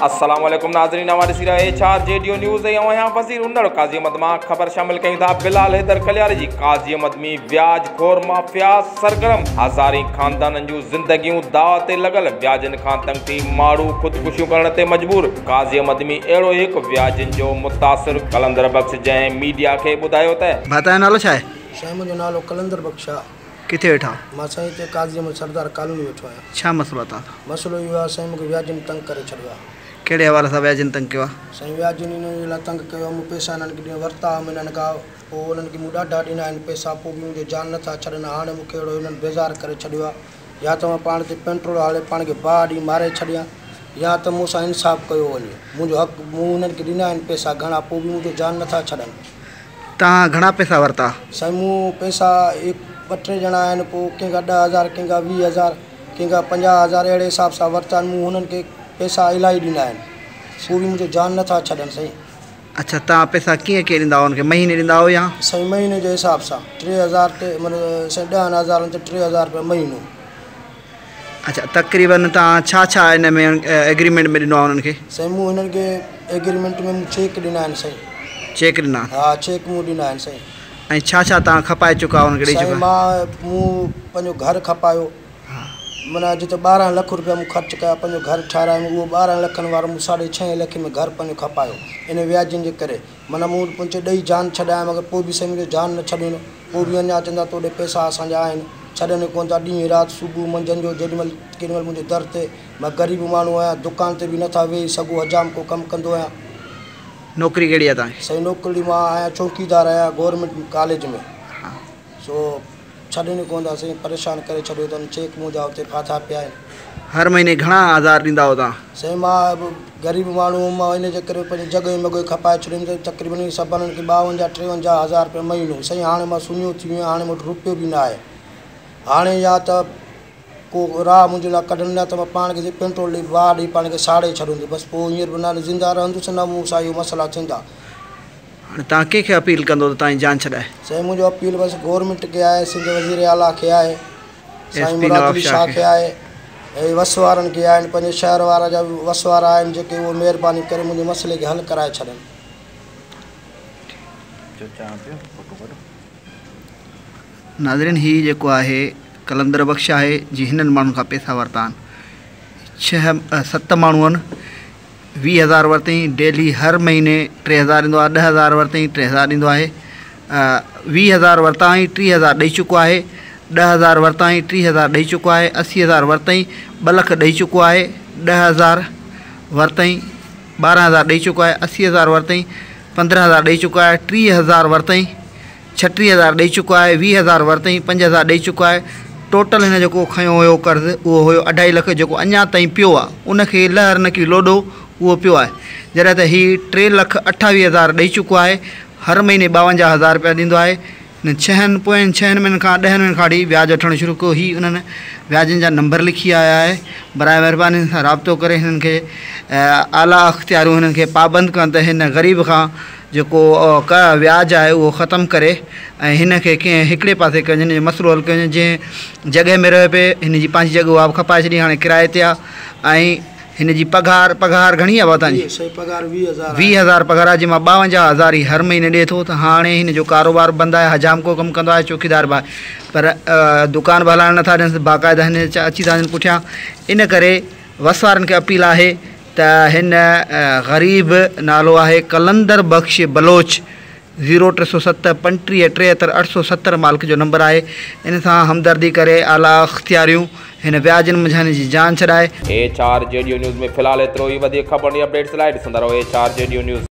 अस्सलाम वालेकुम नाज़रीन, हमारे सिरा HR JDO न्यूज़ है। यहाँ वज़ीर उन्नड़ काजी अहमद मां खबर शामिल कयूं था। बिलाल हैदर कलियारी जी काजी अहमद में ब्याज खोर माफिया सरगर्म, हज़ारी खानदाननि जूं ज़िंदगियूं दाव ते लॻल, ब्याजनि खां तंग थी माण्हू ख़ुदकुशियूं करण ते मजबूर। काजी अहमद में अहिड़ो हिकु ब्याजनि जो मुतासिर कलंदर बख्श जंहिं मीडिया खे ॿुधायो त भाता नालो छा आहे? साईं मुंहिंजो नालो कलंदर बख्श आहे। किथे वेठा? मां साईं हिते काज़ी अहमद सरदार कॉलोनी वेठो आहियां। छा मसलो था? मसलो इहो आहे साईं, मूंखे व्याजनि तंग करे छॾियो आहे। कहिड़े हवाले सां व्याजनि तंग कयो आहे? साईं व्याजनि हिन लाइ तंग कयो आहे, मूं पैसा हिननि खे वरिता हिननि खां, पोइ हुननि खे मूं ॾाढा ॾिना आहिनि पैसा, पोइ बि मुंहिंजो जान नथा छॾनि। हाणे मूंखे अहिड़ो हिननि बेज़ार करे छॾियो आहे, या त मां पाण ते पेट्रोल हाले पाण खे बाहि ॾी मारे छॾियां, या त मूंसां इंसाफ़ कयो वञे। मुंहिंजो हक़ मूं हुननि खे ॾिना आहिनि पैसा घणा, पोइ बि मुंहिंजो जान नथा छॾनि। तव्हां घणा पैसा वरिता? साईं मूं पैसा 2-3 ॼणा आहिनि, पोइ कंहिंखां 10,000, कंहिंखां 20,000, कंहिंखां 50,000 अहिड़े हिसाब सां वरिता आहिनि। मूं हुननि खे पैसा इलाही ॾिना आहिनि, पोइ बि मुंहिंजो जान नथा छॾनि साईं। अच्छा, तव्हां पैसा कीअं ॾींदा हुआ हुनखे? महीने ॾींदा हो या? साईं महीने जे हिसाब सां 3,000 ते मतिलबु साईं 10,000 ते 3,000 रुपया महीनो। अच्छा, तक़रीबन तव्हां छा हिन में एग्रीमेंट में ॾिनो आहे हुननि खे? साईं मूं हिननि खे एग्रीमेंट में मूं चेक ॾिना आहिनि साईं। चेक ॾिना? हा, चेक मूं ॾिना आहिनि साईं। ऐं छा तव्हां खपाए चुका हुनखे ॾेई चुका? मूं पंहिंजो घरु खपायो, माना जिते 12 लख रुपया मूं ख़र्चु कया पंहिंजो घरु ठाहिरायो। उहो 12 लखनि वारो मूं 6.5 लख में घरु पंहिंजो खपायो इन व्याजनि जे करे। माना मूं पंहिंजो ॾेई जान छॾाया, मगर पोइ बि साईं मुंहिंजो जान न छॾीनि। पोइ बि अञा चवंदा तोॾे पैसा असांजा आहिनि, छॾनि कोन था। ॾींहुं राति सुबुह मंझंदि जो जेॾीमहिल केॾीमहिल मुंहिंजे दर ते, मां ग़रीब माण्हू आहियां, दुकान ते बि नथा वेही सघूं, हजाम को कमु कंदो आहियां। नौकिरी कहिड़ी आहे तव्हांजी? साईं नौकिरी मां आहियां चौकीदार आहियां गवर्नमेंट कॉलेज में। सो छॾनि कोन था साईं, परेशान करे छॾियो अथनि। चेक मुंहिंजा हुते फाथा पिया आहिनि। हर महीने घणा हज़ार ॾींदा हो तव्हां? साईं मां ग़रीब माण्हू, मां इन जे करे पंहिंजी जॻहि मॻहि खपाए छॾींदुमि। तक़रीबन सभिनी खे 52-53 हज़ार रुपया महीनो। साईं हाणे मां सुञो थी वियो आहियां, हाणे मूं वटि रुपयो बि न आहे। हाणे या त को राह मुंहिंजे लाइ कढनि, न त मां पाण खे पेट्रोल ॾेई बाहि ॾेई पाण खे साड़े छॾींदुसि। बसि पोइ हींअर बि न ज़िंदा रहंदुसि, न मूं सां इहो मसइला थींदा। हाणे तव्हां कंहिंखे अपील कंदो त तव्हांजी जान छॾाए? साईं मुंहिंजो अपील बसि गवर्नमेंट खे आहे, सिंध वज़ीर आला खे आहे, साईं मुराद अली शाह खे आहे, ऐं वस वारनि खे आहिनि, पंहिंजे शहर वारा जा वस वारा आहिनि, जेके उहो महिरबानी करे मुंहिंजे मसइले खे हल कराए छॾनि। नाज़रीन, हीउ जेको आहे कलंदर बख्श आहे जी हिननि माण्हुनि खां पैसा वरिता आहिनि। 6-7 माण्हू आहिनि। 20,000 वरितईं डेली, हर महीने 3,000 ॾींदो आहे। 10,000 वरितईं 3,000 ॾींदो आहे। 20,000 वरिताईं 3,000 ॾेई चुको आहे। 10,000 वरिताईं 3,000 ॾेई चुको आहे। 80,000 वरितईं 2 लख ॾेई चुको आहे। 10,000 वरितईं 12,000 ॾेई चुको आहे। 80,000 वरितईं 15,000 ॾेई चुको आहे। 30,000 वरितईं 36,000 ॾेई चुको आहे। 20,000 वरितईं 5,000 ॾेई चुको आहे। टोटल हिन जेको खयो हुयो कर्ज़ु, उहो हुयो 2.5 लख, जेको अञा ताईं पियो आहे उनखे लहर न की लोॾो उहो पियो आहे। जॾहिं त हीउ 3,28,000 ॾेई चुको आहे। हर महीने 52,000 रुपया ॾींदो आहे। हिन 6 महीननि खां 10 महीननि खां वठी व्याज वठणु शुरू कयो। हीउ उन्हनि व्याजनि जा नंबर लिखी आया आहे। बराए महिरबानी सां राब्तो करे हिननि खे आला अख़्तियारियूं हिननि खे पाबंद कनि त हिन ग़रीब खां जेको व्याज आहे उहो ख़तमु करे ऐं हिन खे कंहिं हिकिड़े पासे कयो, हिन जो मसइलो हल कयो। जंहिं जॻहि में रहे पिए हिन जी पंहिंजी जॻह उहा बि खपाए छॾी, हाणे किराए ते आहे। ऐं हिन जी पघार घणी आहे तव्हांजी? 20,000 पघार आहे, जंहिंमां 52,000 ई हर महीने ॾिए थो। त हाणे हिन जो कारोबार बंदि आहे, हजाम को कमु कंदो आहे, चौकीदार बि आहे, पर दुकान बि हलाइण नथा ॾियनि, बाक़ाइदा हिन अची था वञनि पुठियां। इन करे वस वारनि खे अपील आहे त हिन ग़रीब, नालो आहे कलंदर बख्श बलोच, 0307 35 73 870 मालिक जो नंबर आहे। इन सां हमदर्दी करे आला अख़्तियारियूं हिन व्याजनि मंझि हिन जी जान छॾाए। HR JDO न्यूज़ में फ़िलहाल एतिरो ई। वधीक ख़बर अपडेट्स लाइ ॾिसंदा रहो HR JDO न्यूज़।